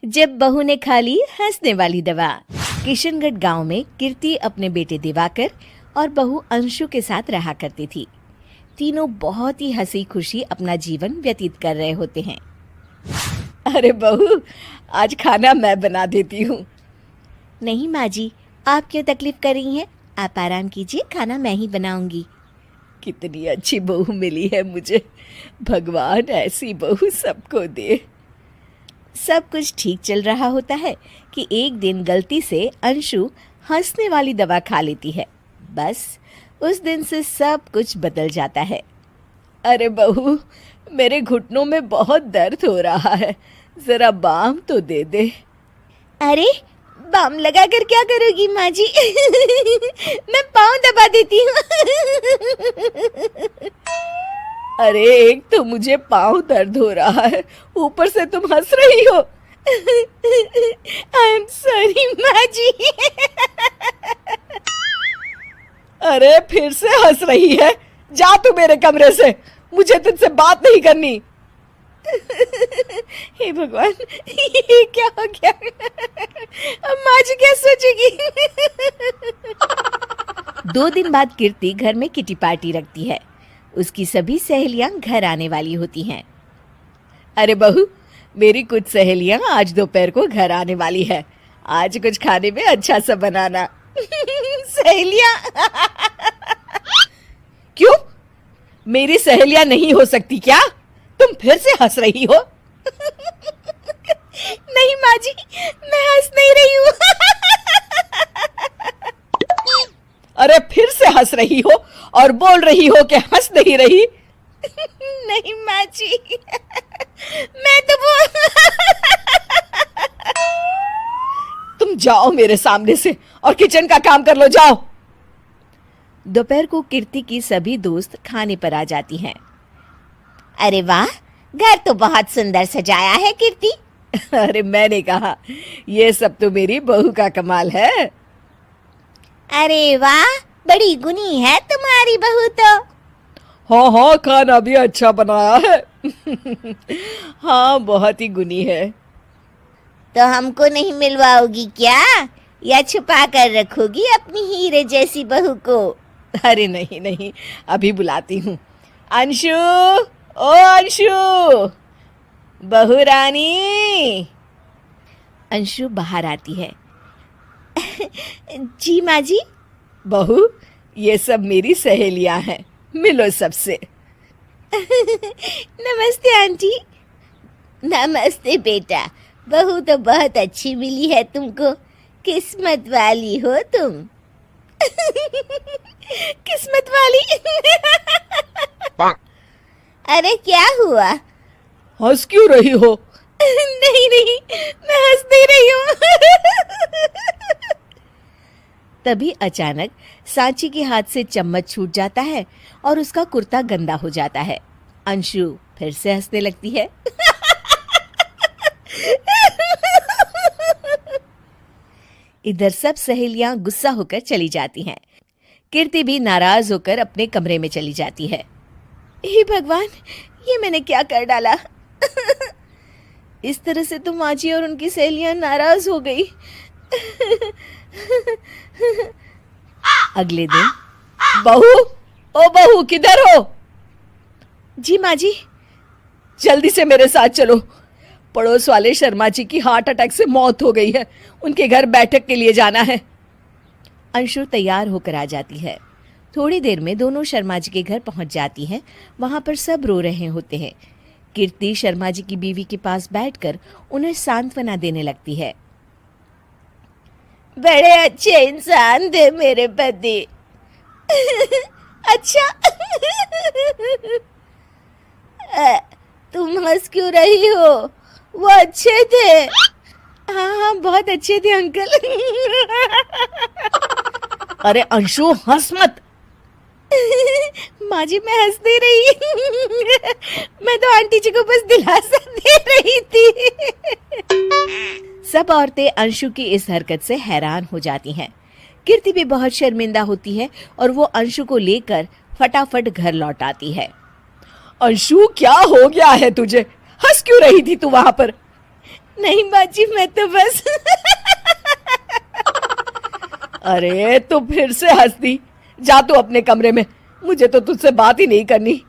जब बहू ने खा ली हंसने वाली दवा। किशनगढ़ गांव में कीर्ति अपने बेटे दिवाकर और बहू अंशु के साथ रहा करती थी। तीनों बहुत ही हंसी खुशी अपना जीवन व्यतीत कर रहे होते हैं। अरे बहू, आज खाना मैं बना देती हूँ। नहीं माँ जी, आप क्यों तकलीफ कर रही हैं? आप आराम कीजिए, खाना मैं ही बनाऊंगी। कितनी अच्छी बहू मिली है मुझे। भगवान ऐसी बहू सबको दे। सब कुछ ठीक चल रहा होता है कि एक दिन गलती से अंशु हंसने वाली दवा खा लेती है। बस उस दिन से सब कुछ बदल जाता है। अरे बहू, मेरे घुटनों में बहुत दर्द हो रहा है, जरा बाम तो दे दे। अरे बाम लगा कर क्या करोगी माँ जी? मैं पाँव दबा देती हूँ। अरे एक तो मुझे पाँव दर्द हो रहा है, ऊपर से तुम हंस रही हो। आई एम सॉरी माँ जी। अरे फिर से हंस रही है, जा तू मेरे कमरे से, मुझे तुझसे बात नहीं करनी। हे भगवान, ये क्या हो गया? अब माँ जी क्या सोचेगी? 2 दिन बाद कीर्ति घर में किटी पार्टी रखती है। उसकी सभी सहेलियां घर आने वाली होती हैं। अरे बहू, मेरी कुछ सहेलियां आज दोपहर को घर आने वाली है। आज कुछ खाने में अच्छा सा बनाना। सहेलियां? क्यों? मेरी सहेलियां नहीं हो सकती क्या? तुम फिर से हंस रही हो? नहीं माँ जी, मैं हंस नहीं रही हूँ। अरे फिर से हंस रही हो और बोल रही हो कि हंस नहीं रही। नहीं माँ जी, मैं तो वो। तुम जाओ मेरे सामने से और किचन का काम कर लो, जाओ। दोपहर को कीर्ति की सभी दोस्त खाने पर आ जाती हैं। अरे वाह, घर तो बहुत सुंदर सजाया है कीर्ति। अरे मैंने कहा, ये सब तो मेरी बहू का कमाल है। अरे वाह, बड़ी गुनी है तुम्हारी बहू तो। हाँ हाँ, खाना भी अच्छा बनाया है। हाँ, बहुत ही गुनी है। तो हमको नहीं मिलवाओगी क्या, या छुपा कर रखोगी अपनी हीरे जैसी बहू को? अरे नहीं नहीं, अभी बुलाती हूँ। अंशु, ओ अंशु, बहू रानी। अंशु बाहर आती है। जी माँ जी। बहू, ये सब मेरी सहेलियां हैं, मिलो सबसे। नमस्ते आंटी। नमस्ते बेटा, बहू तो बहुत अच्छी मिली है तुमको। किस्मत वाली हो तुम। किस्मत वाली? अरे क्या हुआ? हंस क्यों रही हो? नहीं नहीं, मैं हंस नहीं रही हूँ। तभी अचानक सांची के हाथ से चम्मच छूट जाता है और उसका कुर्ता गंदा हो जाता है। अंशु फिर से हंसने लगती है। इधर सब सहेलियां गुस्सा होकर चली जाती हैं। कीर्ति भी नाराज होकर अपने कमरे में चली जाती है। हे भगवान, ये मैंने क्या कर डाला? इस तरह से तो माँ जी और उनकी सहेलियां नाराज हो गई। अगले दिन। बहू, ओ बहू, किधर हो? जी माँ जी। जल्दी से मेरे साथ चलो। पड़ोस वाले शर्मा जी की हार्ट अटैक से मौत हो गई है, उनके घर बैठक के लिए जाना है। अंशु तैयार होकर आ जाती है। थोड़ी देर में दोनों शर्मा जी के घर पहुंच जाती हैं। वहां पर सब रो रहे होते हैं। कीर्ति शर्मा जी की बीवी के पास बैठकर उन्हें सांत्वना देने लगती है। बड़े अच्छे इंसान थे मेरे पति। अच्छा। तुम हंस क्यों रही हो? वो अच्छे थे। हाँ हाँ, बहुत अच्छे थे अंकल। अरे अंशु, हंस मत। माँ जी, मैं हंस नहीं रही। मैं तो आंटी जी को बस दिलासा दे रही थी। सब औरतें अंशु की इस हरकत से हैरान हो जाती हैं। कीर्ति भी बहुत शर्मिंदा होती है और वो अंशु को लेकर फटाफट घर लौट आती है। अंशु, क्या हो गया है तुझे? हंस क्यों रही थी तू वहां पर? नहीं बाजी, मैं तो बस अरे तो फिर से हंस दी। जा तू अपने कमरे में, मुझे तो तुझसे बात ही नहीं करनी।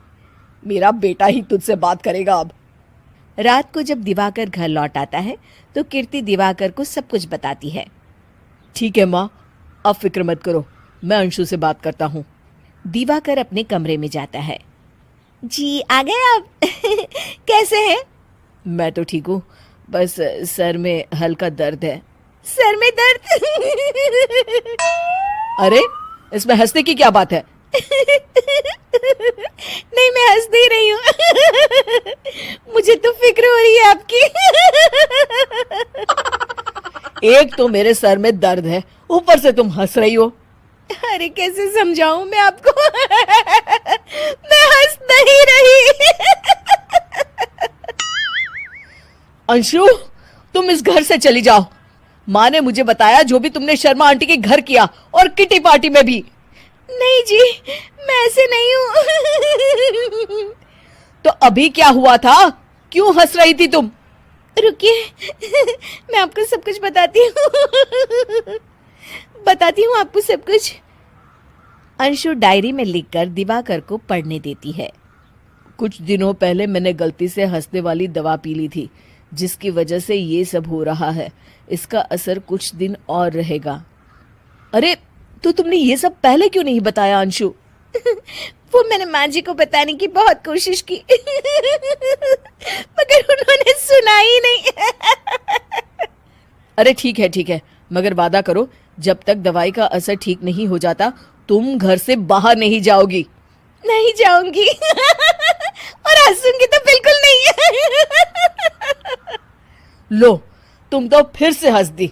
मेरा बेटा ही तुझसे बात करेगा अब। रात को जब दिवाकर घर लौट आता है तो कीर्ति दिवाकर को सब कुछ बताती है। ठीक है माँ, अब फिक्र मत करो, मैं अंशु से बात करता हूँ। दिवाकर अपने कमरे में जाता है। जी आ गए आप कैसे हैं? मैं तो ठीक हूँ, बस सर में हल्का दर्द है। सर में दर्द अरे इसमें हंसने की क्या बात है? नहीं, मैं हंस नहीं रही हूँ मुझे तो फिक्र हो रही है आपकी एक तो मेरे सर में दर्द है, ऊपर से तुम हंस रही हो। अरे कैसे समझाऊं मैं आपको मैं हंस नहीं रही अंशु, तुम इस घर से चली जाओ। माँ ने मुझे बताया जो भी तुमने शर्मा आंटी के घर किया और किटी पार्टी में भी। नहीं जी, मैं ऐसे नहीं हूँ तो अभी क्या हुआ था? क्यों हंस रही थी तुम? रुकिए मैं आपको सब कुछ बताती हूँ आपको सब कुछ। अंशु डायरी में लिखकर दिवाकर को पढ़ने देती है। कुछ दिनों पहले मैंने गलती से हंसने वाली दवा पी ली थी, जिसकी वजह से ये सब हो रहा है। इसका असर कुछ दिन और रहेगा। अरे तो तुमने ये सब पहले क्यों नहीं बताया अंशु? वो मैंने माँ जी को बताने की बहुत कोशिश की मगर उन्होंने सुना ही नहीं अरे ठीक है, मगर वादा करो जब तक दवाई का असर ठीक नहीं हो जाता तुम घर से बाहर नहीं जाओगी। नहीं जाऊंगी और हंसूंगी तो बिल्कुल नहीं लो, तुम तो फिर से हंस दी